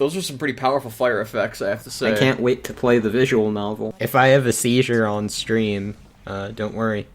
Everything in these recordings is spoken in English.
Those are some pretty powerful fire effects, I have to say. I can't wait to play the visual novel. If I have a seizure on stream, don't worry.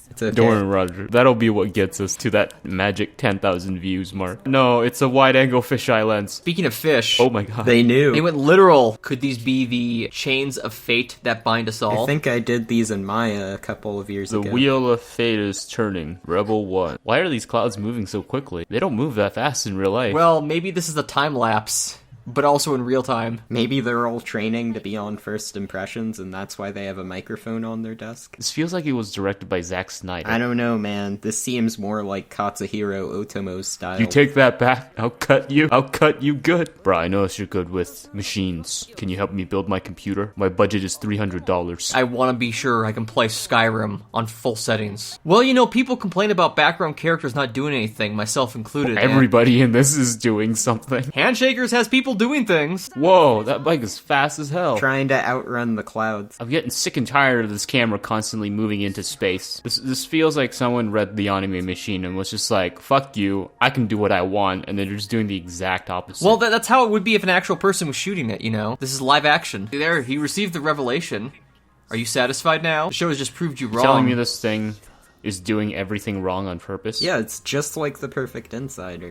It's okay. Don't worry, Roger. That'll be what gets us to that magic 10,000 views mark. No, it's a wide-angle fisheye lens. Speaking of fish... Oh my god. They knew. They went literal. Could these be the chains of fate that bind us all? I think I did these in Maya a couple of years ago. The wheel of fate is turning. Rebel 1. Why are these clouds moving so quickly? They don't move that fast in real life. Well, maybe this is a time-lapse, but also in real time. Maybe they're all training to be on First Impressions, and that's why they have a microphone on their desk. This feels like it was directed by Zack Snyder. I don't know, man. This seems more like Katsuhiro Otomo's style. You take that back, I'll cut you good. Bruh, I notice you're good with machines. Can you help me build my computer? My budget is $300. I want to be sure I can play Skyrim on full settings. Well, you know, people complain about background characters not doing anything, myself included. Everybody in this is doing something. Handshakers has people doing things. Whoa, that bike is fast as hell. Trying to outrun the clouds. I'm getting sick and tired of this camera constantly moving into space. This feels like someone read the Anime Machine and was just like, fuck you, I can do what I want, and they're just doing the exact opposite. Well, that's how it would be if an actual person was shooting it, you know? This is live action. There, he received the revelation. Are you satisfied now? The show has just proved you wrong. You're telling me this thing is doing everything wrong on purpose? Yeah, it's just like The Perfect Insider.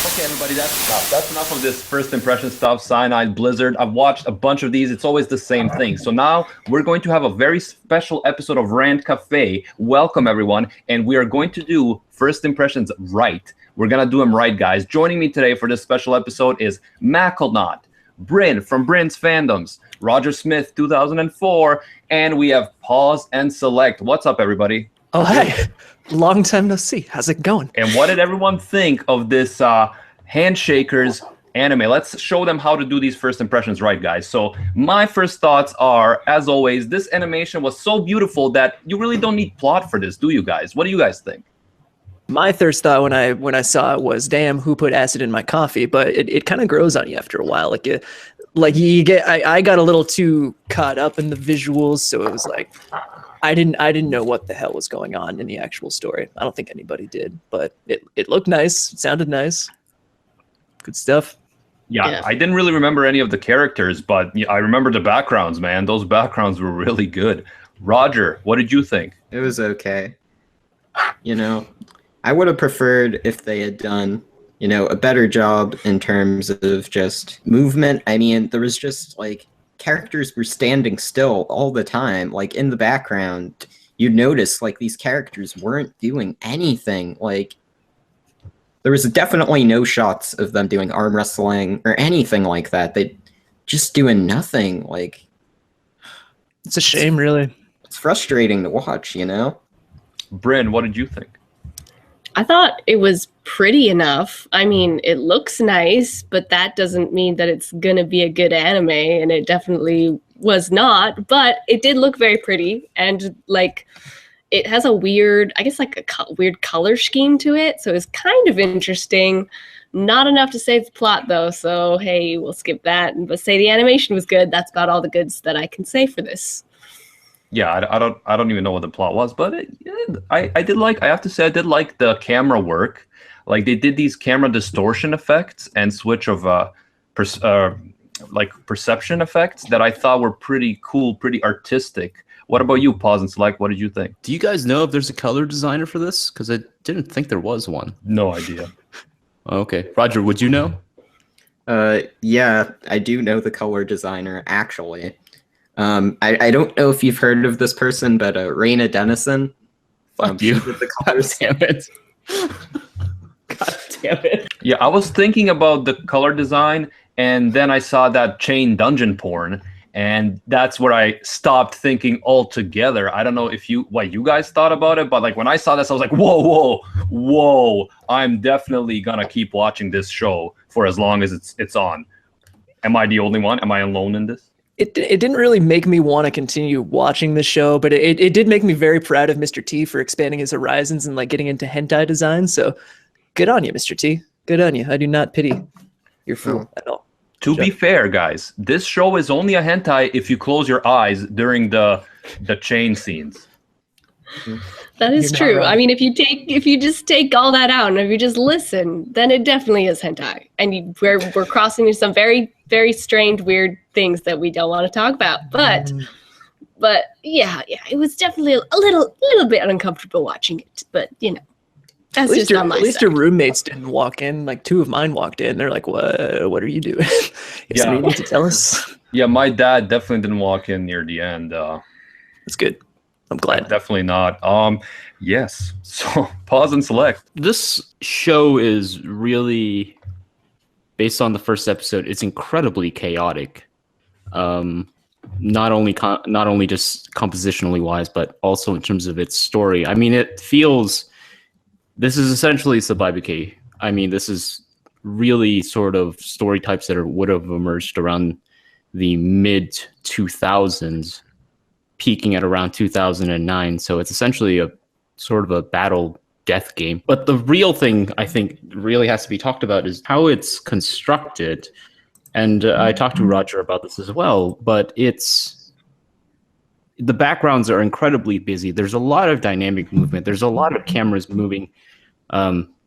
Okay, everybody, that's enough. That's enough of this first impression stuff, CyanideBlizzard. I've watched a bunch of these. It's always the same thing. So now we're going to have a very special episode of Rand Cafe. Welcome, everyone. And we are going to do first impressions right. We're going to do them right, guys. Joining me today for this special episode is Mackelnot, Bryn from Bryn's Fandoms, Roger Smith, 2004, and we have Pause and Select. What's up, everybody? Oh, hey. Long time no see. How's it going? And what did everyone think of this Handshakers anime? Let's show them how to do these first impressions right, guys. So my first thoughts are, as always, this animation was so beautiful that you really don't need plot for this, do you guys? What do you guys think? My first thought when I saw it was, damn, who put acid in my coffee? But it kind of grows on you after a while. I got a little too caught up in the visuals, so it was like I didn't know what the hell was going on in the actual story. I don't think anybody did, but it looked nice, it sounded nice, good stuff. Yeah, I didn't really remember any of the characters, but I remember the backgrounds, man. Those backgrounds were really good. Roger, what did you think? It was okay. You know, I would have preferred if they had done, you know, a better job in terms of just movement. I mean, there was just, like, characters were standing still all the time. Like, in the background, you'd notice, like, these characters weren't doing anything. Like, there was definitely no shots of them doing arm wrestling or anything like that. They just doing nothing. Like, it's a shame, really. It's frustrating to watch, you know? Bryn, what did you think? I thought it was pretty enough. I mean, it looks nice, but that doesn't mean that it's gonna be a good anime, and it definitely was not, but it did look very pretty, and like it has a weird, I guess like a weird color scheme to it, so it's kind of interesting. Not enough to save the plot though, so hey, we'll skip that, but say the animation was good. That's about all the goods that I can say for this. Yeah, I don't even know what the plot was, but I have to say I did like the camera work. Like they did these camera distortion effects and switch of perception effects that I thought were pretty cool, pretty artistic. What about you, Pause and Select? What did you think? Do you guys know if there's a color designer for this? Because I didn't think there was one. No idea. Okay, Roger, would you know? Yeah, I do know the color designer actually. I don't know if you've heard of this person, but Raina Dennison. Fuck you. The colors. God damn it. God damn it. Yeah, I was thinking about the color design, and then I saw that chain dungeon porn, and that's where I stopped thinking altogether. I don't know what you guys thought about it, but like when I saw this, I was like, whoa, I'm definitely gonna keep watching this show for as long as it's on. Am I the only one? Am I alone in this? It didn't really make me want to continue watching the show, but it did make me very proud of Mr. T for expanding his horizons and like getting into hentai design. So good on you, Mr. T. Good on you. I do not pity your fool at all. To be fair, guys, this show is only a hentai if you close your eyes during the chain scenes. That is You're not true. wrong. I mean, if you just take all that out and if you just listen, then it definitely is hentai. And we're crossing into some very, very strange, weird things that we don't want to talk about. But yeah, it was definitely a little bit uncomfortable watching it. But that's At least, just on my at least side. your roommates didn't walk in. Like 2 of mine walked in. They're like, "What are you doing?" Is Yeah. there anything to tell us? Yeah, my dad definitely didn't walk in near the end. That's good. I'm glad. Definitely not. Yes. So pause and select. This show is really, based on the first episode, it's incredibly chaotic. Not only just compositionally wise, but also in terms of its story. I mean, it feels. This is essentially Sabaibuke. I mean, this is really sort of story types that would have emerged around the mid 2000s, peaking at around 2009. So it's essentially a sort of a battle death game. But the real thing I think really has to be talked about is how it's constructed. And I talked to Roger about this as well, but the backgrounds are incredibly busy. There's a lot of dynamic movement. There's a lot of cameras moving,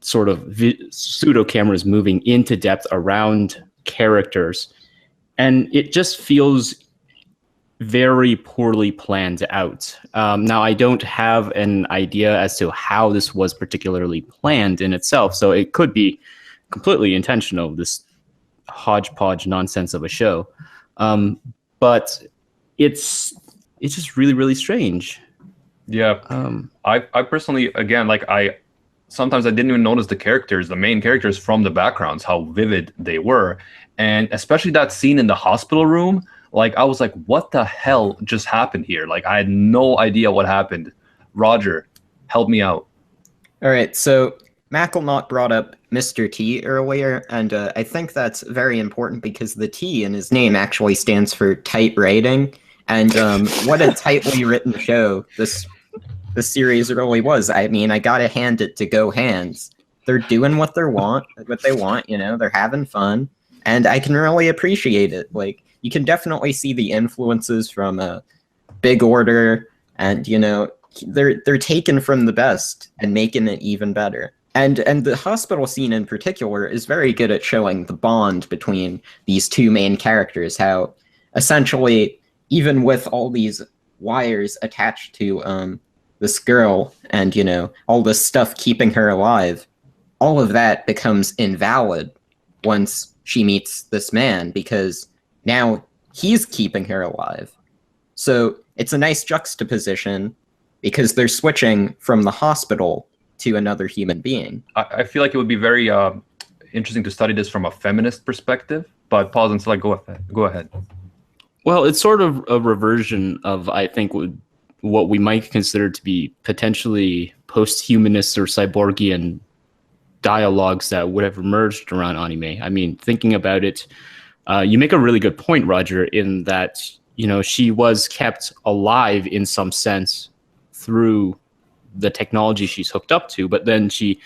sort of pseudo cameras moving into depth around characters. And it just feels very poorly planned out. Now, I don't have an idea as to how this was particularly planned in itself. So it could be completely intentional, this hodgepodge nonsense of a show. But it's just really, really strange. Yeah. I personally, again, sometimes I didn't even notice the main characters from the backgrounds, how vivid they were. And especially that scene in the hospital room, I was like, what the hell just happened here? I had no idea what happened. Roger, help me out. All right, so Mackelnot brought up Mr. T earlier, and I think that's very important because the T in his name actually stands for tight writing. And what a tightly written show this series really was. I mean, I gotta hand it to Go Hands. They're doing what they want, they're having fun, and I can really appreciate it. You can definitely see the influences from Big Order, and they're taken from the best and making it even better. And the hospital scene in particular is very good at showing the bond between these two main characters, how essentially, even with all these wires attached to this girl and, all this stuff keeping her alive, all of that becomes invalid once she meets this man, because now he's keeping her alive. So it's a nice juxtaposition because they're switching from the hospital to another human being. I feel like it would be very interesting to study this from a feminist perspective, but pause and select, go ahead. Well, it's sort of a reversion of, I think, what we might consider to be potentially post-humanist or cyborgian dialogues that would have emerged around anime. I mean, thinking about it, you make a really good point, Roger, in that, she was kept alive in some sense through the technology she's hooked up to, but then she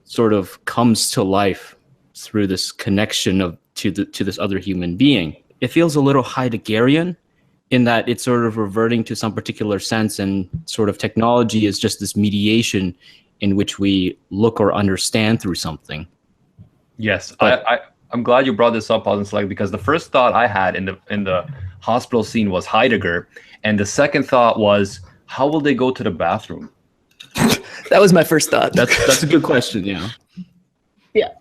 sort of comes to life through this connection to this other human being. It feels a little Heideggerian in that it's sort of reverting to some particular sense, and sort of technology is just this mediation in which we look or understand through something. Yes, I'm glad you brought this up, Pause and Select, because the first thought I had in the hospital scene was Heidegger, and the second thought was, how will they go to the bathroom? That was my first thought. That's a good question, yeah. Yeah.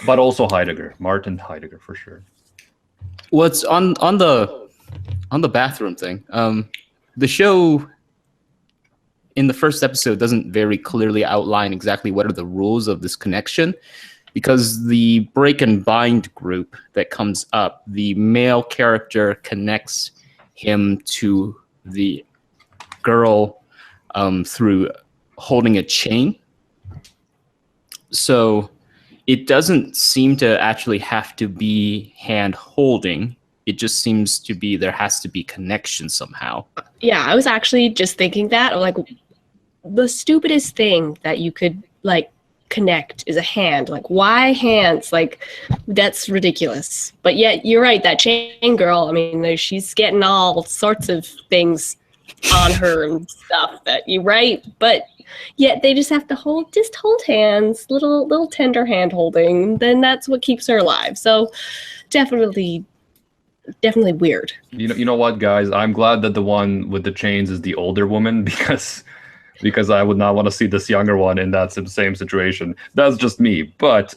But also Heidegger, Martin Heidegger for sure. What's on the bathroom thing? The show in the first episode doesn't very clearly outline exactly what are the rules of this connection, because the break and bind group that comes up, the male character connects him to the girl through holding a chain. So it doesn't seem to actually have to be hand holding. It just seems to be there has to be connection somehow. Yeah, I was actually just thinking that, the stupidest thing that you could connect is a hand. Why hands? That's ridiculous. But yet you're right, that chain girl, I mean, she's getting all sorts of things on her and stuff that you write, but yet they just have to hold hands, little tender hand holding. Then that's what keeps her alive. So definitely weird. You know what, guys? I'm glad that the one with the chains is the older woman because I would not want to see this younger one in that same situation. That's just me. But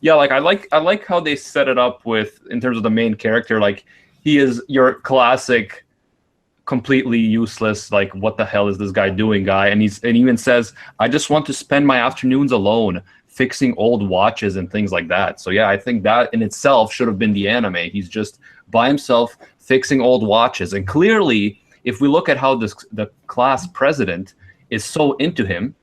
yeah, like I like how they set it up with in terms of the main character. Like he is your classic, completely useless. Like what the hell is this guy doing, guy? And he even says, I just want to spend my afternoons alone fixing old watches and things like that. So yeah, I think that in itself should have been the anime. He's just by himself fixing old watches. And clearly, if we look at how the class president is so into him,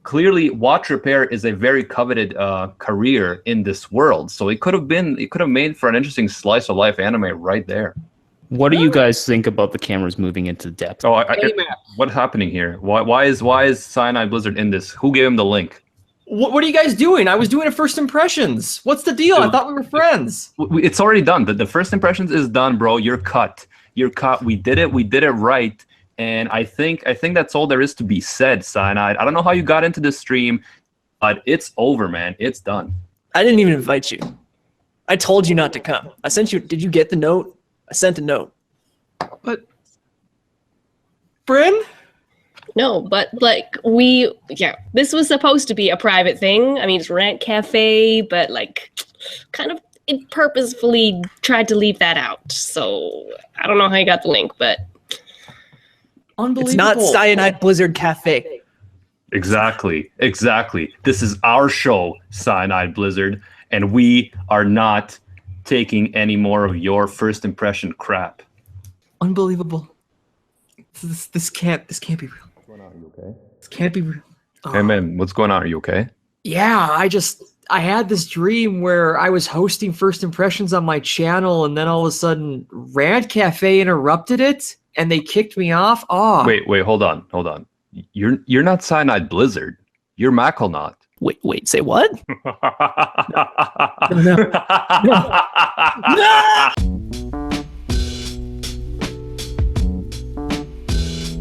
clearly watch repair is a very coveted career in this world. So it could have made for an interesting slice of life anime right there. What do you guys think about the cameras moving into depth? Oh, what's happening here? Why is CyanideBlizzard in this? Who gave him the link? What are you guys doing? I was doing a first impressions. What's the deal? I thought we were friends. It's already done. The first impressions is done, bro. You're cut. We did it. We did it right. And I think that's all there is to be said, Cyanide. I don't know how you got into this stream, but it's over, man. It's done. I didn't even invite you. I told you not to come. I sent you. Did you get the note? I sent a note. But Bryn? No, but like this was supposed to be a private thing. I mean, it's Rant Cafe, but like kind of it purposefully tried to leave that out. So I don't know how you got the link, but Unbelievable. It's not CyanideBlizzard Cafe. Exactly. This is our show, CyanideBlizzard, and we are not taking any more of your first impression crap. Unbelievable. This can't be real. What's going on? Are you okay? This can't be real. Oh. Hey man, what's going on? Are you okay? Yeah, I had this dream where I was hosting first impressions on my channel, and then all of a sudden Rant Cafe interrupted it and they kicked me off. Oh. Wait, hold on. You're not CyanideBlizzard. You're Macklenaut. Wait, say what? No.